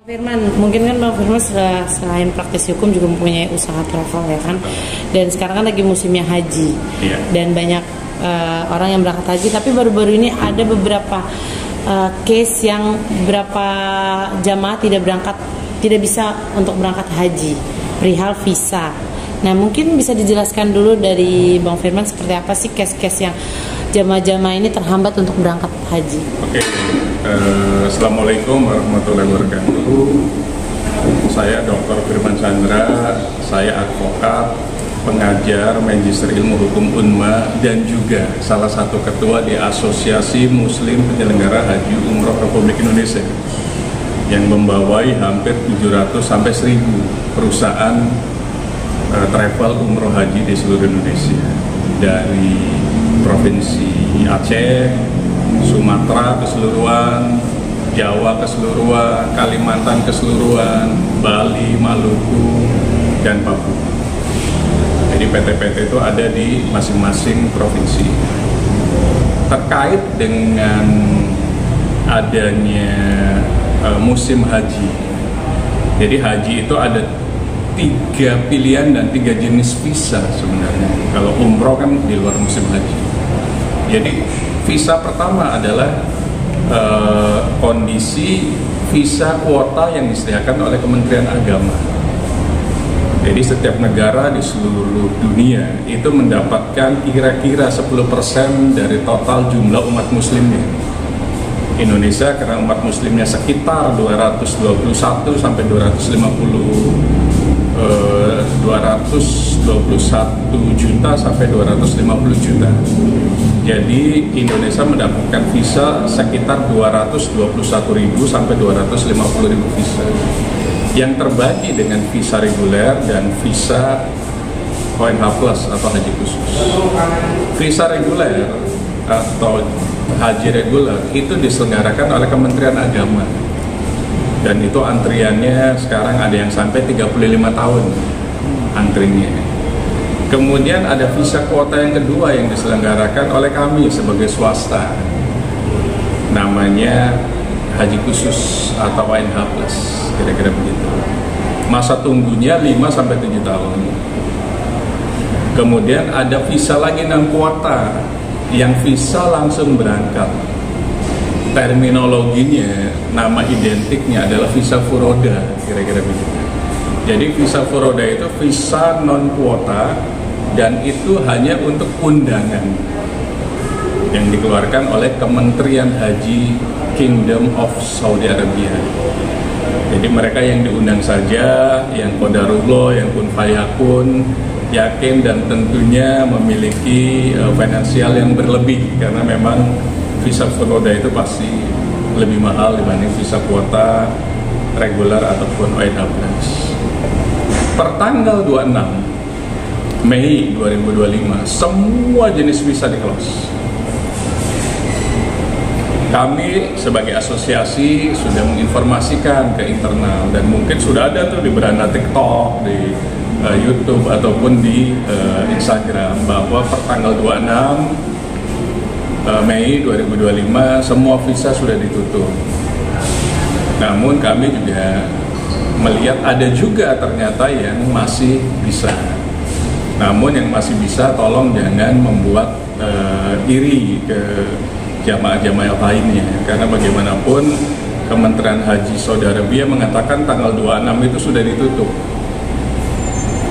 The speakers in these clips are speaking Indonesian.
Firman, mungkin kan Bang Firman selain praktisi hukum juga mempunyai usaha travel ya kan, dan sekarang kan lagi musimnya haji, dan banyak orang yang berangkat haji, tapi baru-baru ini ada beberapa case yang beberapa jamaah tidak bisa untuk berangkat haji perihal visa. Nah, mungkin bisa dijelaskan dulu dari Bang Firman seperti apa sih case-case yang jamaah-jamaah ini terhambat untuk berangkat haji. Oke. Assalamualaikum warahmatullahi wabarakatuh. Saya Dr. Firman Chandra, saya advokat, pengajar, magister ilmu hukum UNMA, dan juga salah satu ketua di Asosiasi Muslim Penyelenggara Haji Umroh Republik Indonesia yang membawai hampir 700 sampai 1000 perusahaan travel umroh haji di seluruh Indonesia, dari Provinsi Aceh, Sumatera keseluruhan, Jawa keseluruhan, Kalimantan keseluruhan, Bali, Maluku, dan Papua. Jadi PT-PT itu ada di masing-masing provinsi. Terkait dengan adanya musim haji, jadi haji itu ada 3 pilihan dan 3 jenis visa sebenarnya. Kalau umroh kan di luar musim haji. Jadi visa pertama adalah kondisi visa kuota yang disediakan oleh Kementerian Agama. Jadi setiap negara di seluruh dunia itu mendapatkan kira-kira 10% dari total jumlah umat muslimnya. Indonesia karena umat muslimnya sekitar 221 sampai 221 juta sampai 250 juta. Jadi Indonesia mendapatkan visa sekitar 221.000 sampai 250.000 visa. Yang terbagi dengan visa reguler dan visa ONH plus atau haji khusus. Visa reguler atau haji reguler itu diselenggarakan oleh Kementerian Agama. Dan itu antriannya sekarang ada yang sampai 35 tahun antrinya. Kemudian ada visa kuota yang kedua yang diselenggarakan oleh kami sebagai swasta, namanya haji khusus atau ONH plus, kira-kira begitu. Masa tunggunya 5-7 tahun. Kemudian ada visa lagi non kuota yang visa langsung berangkat. Terminologinya, nama identiknya adalah visa furoda, kira-kira begitu. Jadi visa furoda itu visa non kuota dan itu hanya untuk undangan yang dikeluarkan oleh Kementerian Haji Kingdom of Saudi Arabia. Jadi mereka yang diundang saja, yang qadarullah, yang kun fayakun, yakin dan tentunya memiliki finansial yang berlebih, karena memang visa furoda itu pasti lebih mahal dibanding visa kuota reguler ataupun ONH plus. Pertanggal 26 Mei 2025 semua jenis visa di-close. Kami sebagai asosiasi sudah menginformasikan ke internal, dan mungkin sudah ada tuh di beranda TikTok, di YouTube ataupun di Instagram, bahwa pertanggal 26 Mei 2025 semua visa sudah ditutup. Namun kami juga melihat ada juga ternyata yang masih bisa. Namun yang masih bisa, tolong jangan membuat iri ke jamaah-jamaah lainnya, karena bagaimanapun Kementerian Haji Saudi Arabia mengatakan tanggal 26 itu sudah ditutup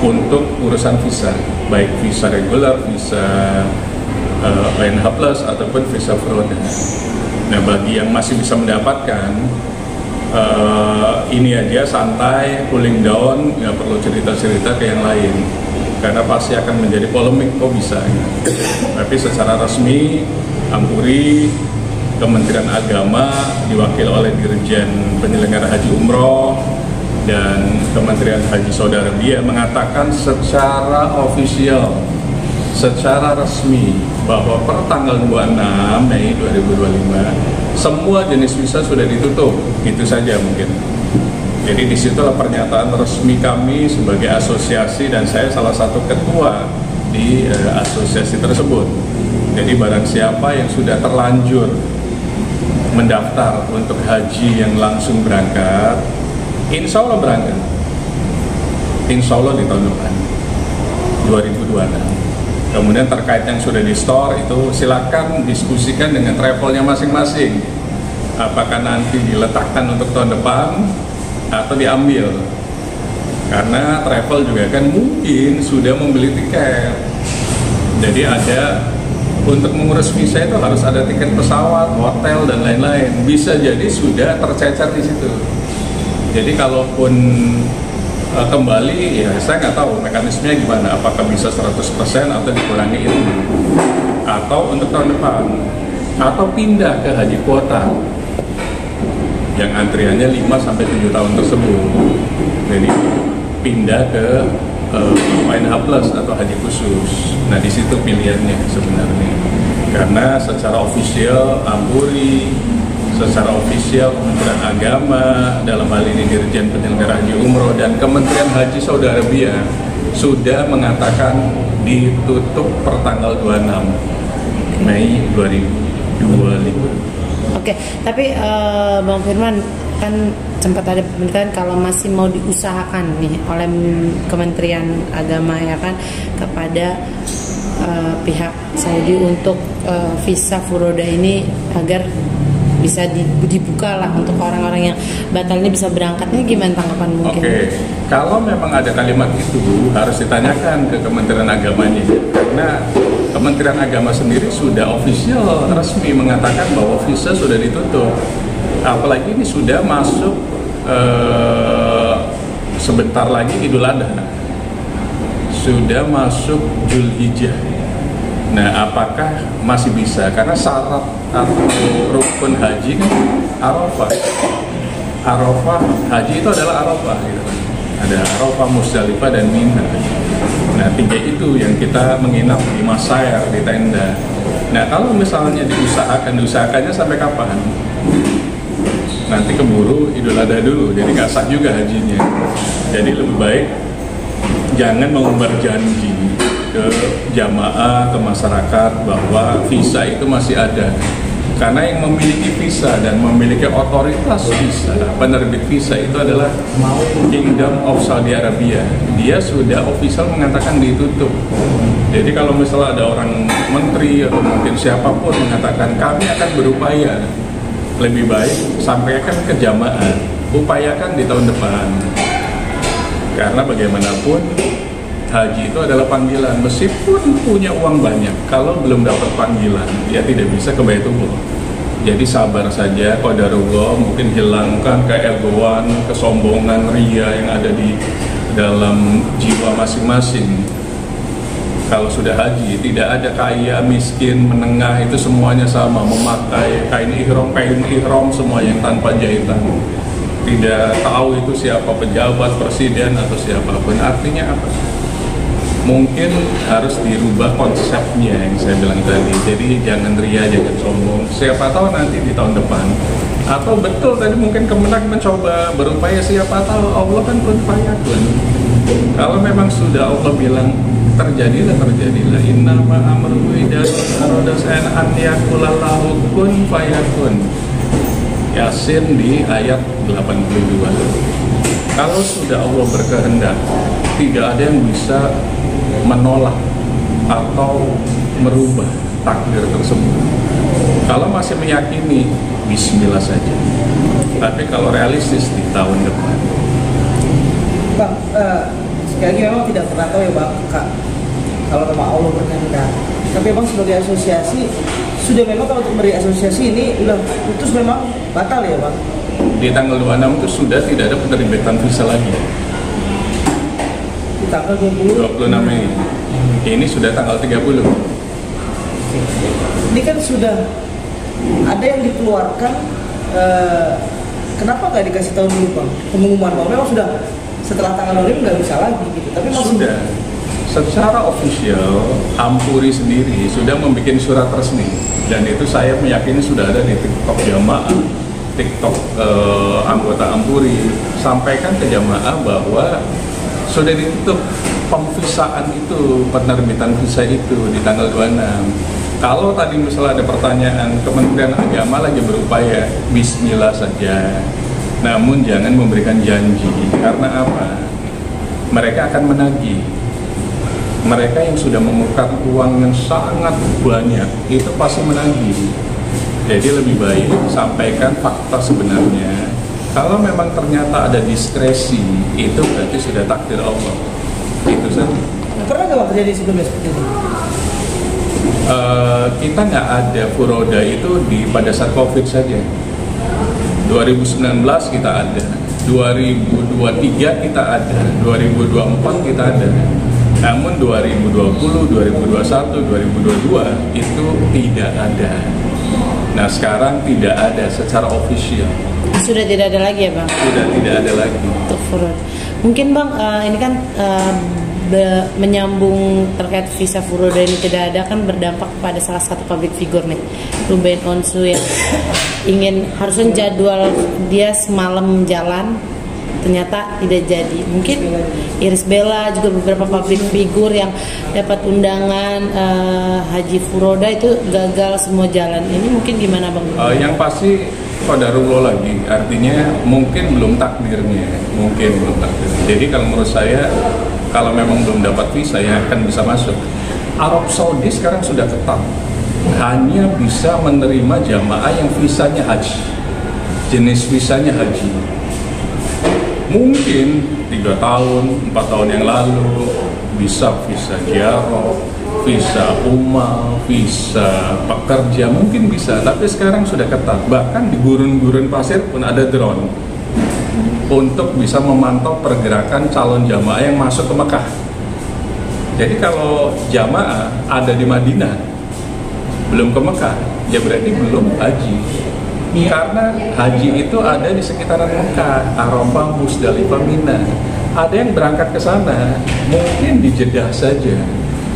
untuk urusan visa, baik visa reguler, visa ONH plus ataupun visa furoda. Nah, bagi yang masih bisa mendapatkan, ini aja santai, cooling down, nggak perlu cerita-cerita ke yang lain, karena pasti akan menjadi polemik kok bisa. Tapi secara resmi, Ampuri, Kementerian Agama diwakil oleh Dirjen Penyelenggara Haji Umroh dan Kementerian Haji Saudi Arabia mengatakan secara ofisial, secara resmi, bahwa per tanggal 26 Mei 2025 semua jenis visa sudah ditutup. Itu saja mungkin. Jadi disitulah pernyataan resmi kami sebagai asosiasi, dan saya salah satu ketua di di asosiasi tersebut. Jadi barang siapa yang sudah terlanjur mendaftar untuk haji yang langsung berangkat, insya Allah berangkat, insya Allah di tahun depan 2026. Kemudian terkait yang sudah di store itu silakan diskusikan dengan travelnya masing-masing. Apakah nanti diletakkan untuk tahun depan atau diambil? Karena travel juga kan mungkin sudah membeli tiket. Jadi ada untuk mengurus visa itu harus ada tiket pesawat, hotel dan lain-lain. Bisa jadi sudah tercecer di situ. Jadi kalaupun kembali, ya saya nggak tahu mekanismenya gimana, apakah bisa 100% atau dikurangi itu, atau untuk tahun depan, atau pindah ke haji kuota yang antriannya 5-7 tahun tersebut. Jadi pindah ke PNH Plus atau haji khusus. Nah di situ pilihannya sebenarnya, karena secara ofisial Ampuri, secara ofisial Kementerian Agama, dalam hal ini Dirjen Penyelenggara Haji Umroh dan Kementerian Haji Saudi Arabia sudah mengatakan ditutup per tanggal 26 Mei 2025. Oke, tapi Bang Firman, kan sempat ada pemerintahan kalau masih mau diusahakan nih oleh Kementerian Agama ya kan kepada pihak Saudi untuk visa furoda ini agar bisa dibuka lah untuk orang-orang yang batal ini bisa berangkatnya, gimana tanggapan mungkin? Oke, kalau memang ada kalimat itu harus ditanyakan ke Kementerian Agamanya, karena Kementerian Agama sendiri sudah official resmi mengatakan bahwa visa sudah ditutup. Apalagi ini sudah masuk sebentar lagi Idul Adha, sudah masuk Zulhijjah. Nah, apakah masih bisa? Karena syarat atau rukun haji kan Arafah. Arafah, haji itu adalah Arafah gitu. Ada Arafah, Musdalifah dan Mina. Nah, 3 itu yang kita menginap di Masair, di tenda. Nah, kalau misalnya diusahakannya sampai kapan? Nanti keburu Idul Adha dulu, jadi nggak sah juga hajinya. Jadi lebih baik jangan mengumbar janji ke jamaah, ke masyarakat bahwa visa itu masih ada. Karena yang memiliki visa dan memiliki otoritas visa, penerbit visa itu adalah Kingdom of Saudi Arabia. Dia sudah official mengatakan ditutup. Jadi kalau misalnya ada orang menteri atau mungkin siapapun mengatakan kami akan berupaya, lebih baik sampaikan ke jamaah, upayakan di tahun depan. Karena bagaimanapun haji itu adalah panggilan, meskipun punya uang banyak, kalau belum dapat panggilan, ya tidak bisa ke Baitullah. Jadi sabar saja, qadarullah, mungkin hilangkan keegoan, kesombongan, ria yang ada di dalam jiwa masing-masing. Kalau sudah haji, tidak ada kaya, miskin, menengah, itu semuanya sama, memakai kain ihram semua yang tanpa jahitan. Tidak tahu itu siapa pejabat, presiden atau siapapun. Artinya apa? Mungkin harus dirubah konsepnya yang saya bilang tadi. Jadi jangan ria, jangan sombong. Siapa tahu nanti di tahun depan, atau betul tadi mungkin Kemenak mencoba berupaya, siapa tahu, Allah kan kun fayakun. Kalau memang sudah Allah bilang terjadilah, innama amruhu idza arada an yaqula lahu kun fayakun. Yasin di ayat 82. Kalau sudah Allah berkehendak, tidak ada yang bisa menolak atau merubah takdir tersebut. Kalau masih meyakini, bismillah saja. Tapi kalau realistis di tahun depan. Bang, sekali lagi memang tidak pernah tahu ya Bang, Kak, kalau nama Allah berkehendak. Tapi Bang sebagai asosiasi, sudah memang kalau untuk beri asosiasi ini udah putus memang batal ya Bang? Di tanggal 26 itu sudah tidak ada penerbitan visa lagi. Di tanggal 26 Mei. Ini sudah tanggal 30. Ini kan sudah ada yang dikeluarkan, kenapa nggak dikasih tahu dulu Bang? Pengumuman Bang, memang sudah setelah tanggal 25 nggak bisa lagi gitu. Tapi masih sudah. Secara official, Ampuri sendiri sudah membuat surat resmi, dan itu saya meyakini sudah ada di TikTok jamaah, TikTok anggota Ampuri. Sampaikan ke jamaah bahwa sudah ditutup pemvisaan itu, penerbitan visa itu di tanggal 26. Kalau tadi misalnya ada pertanyaan, Kementerian Agama lagi berupaya, bismillah saja. Namun jangan memberikan janji, karena apa? Mereka akan menagih. Mereka yang sudah memegang uang yang sangat banyak, itu pasti menagih. Jadi lebih baik sampaikan fakta sebenarnya. Kalau memang ternyata ada diskresi, itu berarti sudah takdir Allah. Itu saja. Pernah nggak terjadi sebelumnya seperti itu? Kita nggak ada furoda itu pada saat COVID saja. 2019 kita ada, 2023 kita ada, 2024 kita ada. Namun 2020, 2021, 2022 itu tidak ada. Nah sekarang tidak ada secara official. Sudah tidak ada lagi ya Bang? Sudah tidak ada lagi. Untuk furoda. Mungkin Bang, ini kan menyambung terkait visa furoda ini tidak ada, kan berdampak pada salah satu public figure nih, Ruben Onsu, yang ingin harusnya jadwal dia semalam jalan ternyata tidak jadi. Mungkin Irish Bella juga beberapa public figure yang dapat undangan haji furoda itu gagal semua jalan. Ini mungkin gimana Bang? Yang pasti qadarullah lagi, artinya mungkin belum takdirnya, Jadi kalau menurut saya, kalau memang belum dapat visa ya akan bisa masuk. Arab Saudi sekarang sudah ketat, hanya bisa menerima jamaah yang visanya haji, jenis visanya haji. Mungkin 3 tahun, 4 tahun yang lalu bisa visa ziarah, visa umrah, visa pekerja, mungkin bisa. Tapi sekarang sudah ketat, bahkan di gurun-gurun pasir pun ada drone untuk bisa memantau pergerakan calon jamaah yang masuk ke Mekah. Jadi kalau jamaah ada di Madinah belum ke Mekah, ya berarti belum haji. Karena haji itu ada di sekitaran Mekah, Arafah, Musdalifah, Mina. Ada yang berangkat ke sana, mungkin di Jeddah saja,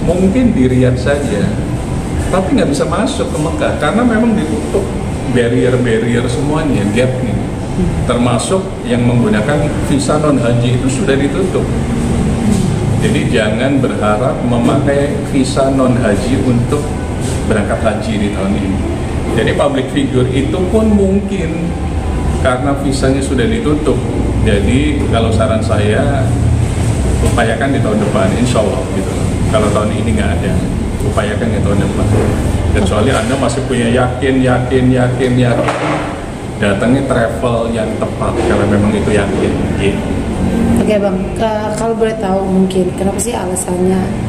mungkin di Riyadh saja, tapi nggak bisa masuk ke Mekah karena memang ditutup barrier semuanya, gapnya. Termasuk yang menggunakan visa non haji itu sudah ditutup. Jadi jangan berharap memakai visa non haji untuk berangkat haji di tahun ini. Jadi public figure itu pun mungkin karena visanya sudah ditutup. Jadi kalau saran saya, upayakan di tahun depan, insya Allah gitu. Kalau tahun ini nggak ada, upayakan di tahun depan. Kecuali Anda masih punya yakin, datangnya travel yang tepat kalau memang itu yakin. Gitu. Oke Bang, kalau boleh tahu mungkin kenapa sih alasannya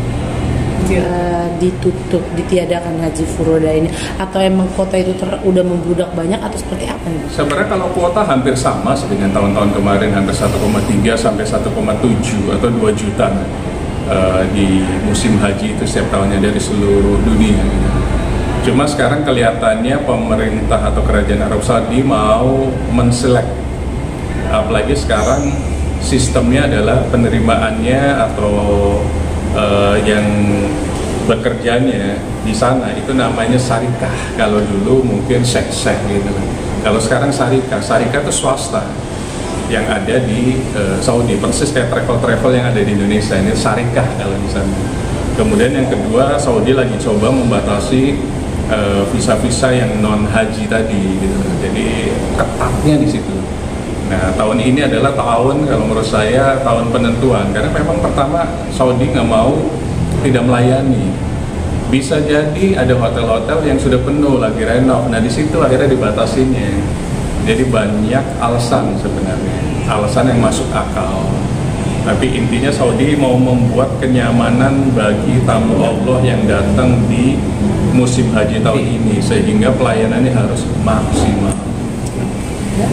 ditutup, ditiadakan haji furoda ini? Atau emang kuota itu udah membludak banyak atau seperti apa nih? Sebenarnya kalau kuota hampir sama dengan tahun-tahun kemarin, hampir 1,3 sampai 1,7 atau 2 juta di musim haji itu setiap tahunnya dari seluruh dunia. Cuma sekarang kelihatannya pemerintah atau kerajaan Arab Saudi mau menselek, apalagi sekarang sistemnya adalah penerimaannya atau yang bekerjanya di sana itu namanya syarikah. Kalau dulu mungkin sek-sek gitu. Kalau sekarang syarikah itu swasta yang ada di Saudi, persis kayak travel yang ada di Indonesia, ini syarikah kalau di sana. Kemudian yang kedua, Saudi lagi coba membatasi visa-visa yang non haji tadi gitu. Jadi ketatnya di situ. Nah tahun ini adalah tahun, kalau menurut saya, tahun penentuan, karena memang pertama Saudi nggak mau tidak melayani. Bisa jadi ada hotel-hotel yang sudah penuh lagi renov. Nah di situ akhirnya dibatasinya. Jadi banyak alasan sebenarnya, alasan yang masuk akal. Tapi intinya Saudi mau membuat kenyamanan bagi tamu Allah yang datang di musim haji tahun ini, sehingga pelayanannya harus maksimal.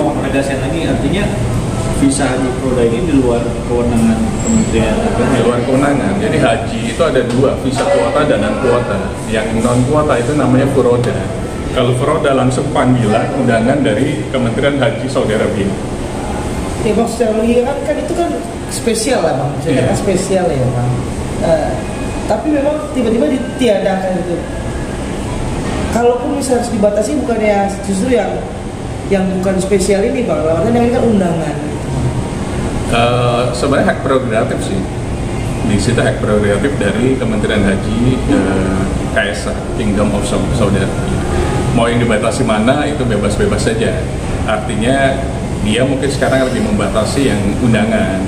Mau penegasan lagi, artinya visa haji furoda ini di luar kewenangan Kementerian Agama. Di luar kewenangan. Jadi haji itu ada 2, visa kuota dan non kuota. Yang non kuota itu namanya furoda. Kalau furoda langsung panggilan undangan dari Kementerian Haji Saudi Arabia. Ya Bang, secara logika kan itu kan spesial lah Bang, bisa spesial ya Bang. Tapi memang tiba-tiba ditiadakan itu. Kalaupun misalnya harus dibatasi, bukannya justru yang bukan spesial ini Bang, lawannya yang ini kan undangan. Sebenarnya hak prerogatif sih. di situ hak prerogatif dari Kementerian Haji KSA, Kingdom of Saudi Arabia. Mau yang dibatasi mana itu bebas-bebas saja. Artinya dia mungkin sekarang lagi membatasi yang undangan,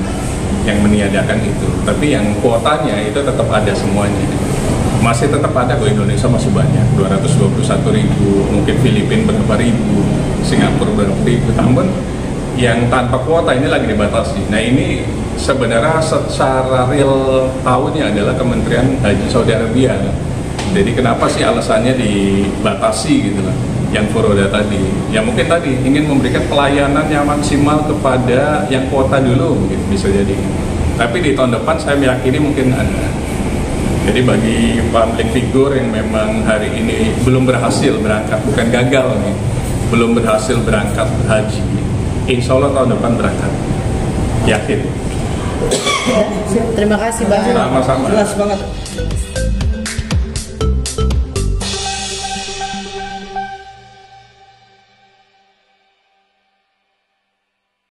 yang meniadakan itu. Tapi yang kuotanya itu tetap ada semuanya. Masih tetap ada kok, Indonesia masih banyak, 221.000, mungkin Filipina berapa ribu, Singapura berapa ribu. Namun yang tanpa kuota ini lagi dibatasi. Nah ini sebenarnya secara real tahunya adalah Kementerian Haji Saudi Arabia. Jadi kenapa sih alasannya dibatasi gitu lah, yang furoda tadi. Ya mungkin tadi ingin memberikan pelayanan yang maksimal kepada yang kuota dulu, mungkin bisa jadi. Tapi di tahun depan saya meyakini mungkin ada. Jadi bagi public figure yang memang hari ini belum berhasil berangkat, bukan gagal nih, belum berhasil berangkat haji, insya Allah tahun depan berangkat, yakin. Terima kasih Bang. Sama-sama. Jelas banget.